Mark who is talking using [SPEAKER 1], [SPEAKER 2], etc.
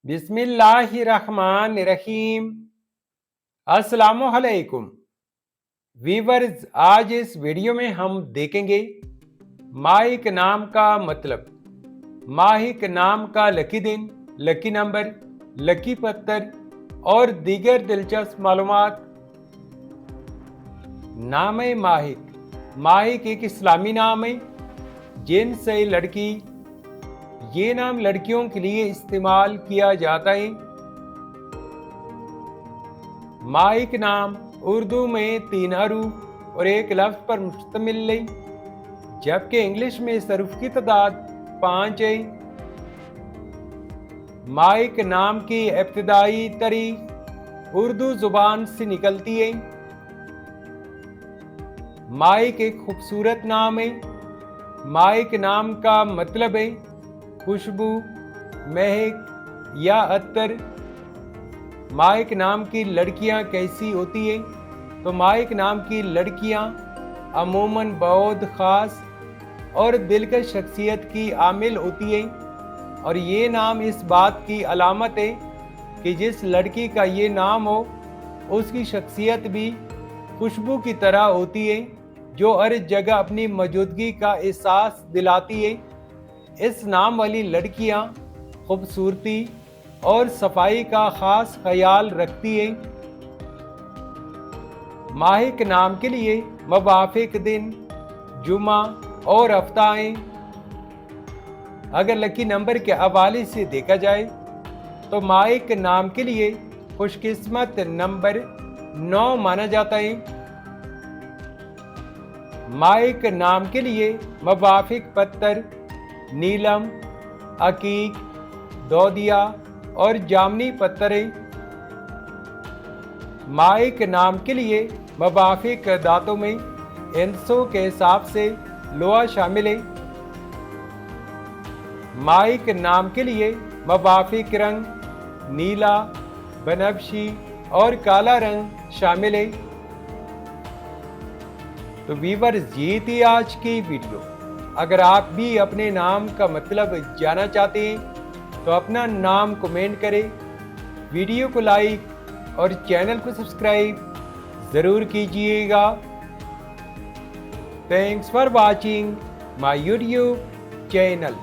[SPEAKER 1] बिस्मिल्लाहिर्रहमानिर्रहीम। अस्सलामुअलैकुम वीवर्स, आज इस वीडियो में हम देखेंगे माहिक नाम का मतलब, माहिक नाम का लकी दिन, लकी नंबर, लकी पत्थर और दीगर दिलचस्प मालूमात। नाम है माहिक। माहिक एक इस्लामी नाम है, जिन्स है लड़की। ये नाम लड़कियों के लिए इस्तेमाल किया जाता है। माहिक नाम उर्दू में 3 हरूफ और एक लफ्ज पर मुश्तमिल है, जबकि इंग्लिश में इस हरूफ की तादाद 5 है। माहिक नाम की इब्तिदाई तारीख उर्दू जुबान से निकलती है। माहिक एक खूबसूरत नाम है। माहिक नाम का मतलब है खुशबू, महक या अत्तर। माहिक नाम की लड़कियां कैसी होती हैं? तो माहिक नाम की लड़कियां अमूमन बहुत ख़ास और दिलकश शख्सियत की आमिल होती हैं, और ये नाम इस बात की अलामत है कि जिस लड़की का ये नाम हो उसकी शख्सियत भी खुशबू की तरह होती है, जो हर जगह अपनी मौजूदगी का एहसास दिलाती है। इस नाम वाली लड़कियां खूबसूरती और सफाई का खास ख्याल रखती है। माहिक नाम के लिए मुवाफिक दिन जुमा और हफ्ता है। अगर लकी नंबर के हवाले से देखा जाए तो माहिक नाम के लिए खुशकिस्मत नंबर 9 माना जाता है। माहिक नाम के लिए मुवाफिक पत्थर नीलम, अकीक, दौदिया और जामनी पत्थर है। माहिक नाम के लिए मुवाफिक दांतों में इंसों के हिसाब से लोहा शामिल है। माहिक नाम के लिए मुवाफिक रंग नीला, बनफशी और काला रंग शामिल है। तो व्यूअर्स, ये थी आज की वीडियो। अगर आप भी अपने नाम का मतलब जानना चाहते हैं तो अपना नाम कमेंट करें, वीडियो को लाइक और चैनल को सब्सक्राइब ज़रूर कीजिएगा। Thanks for watching my YouTube channel.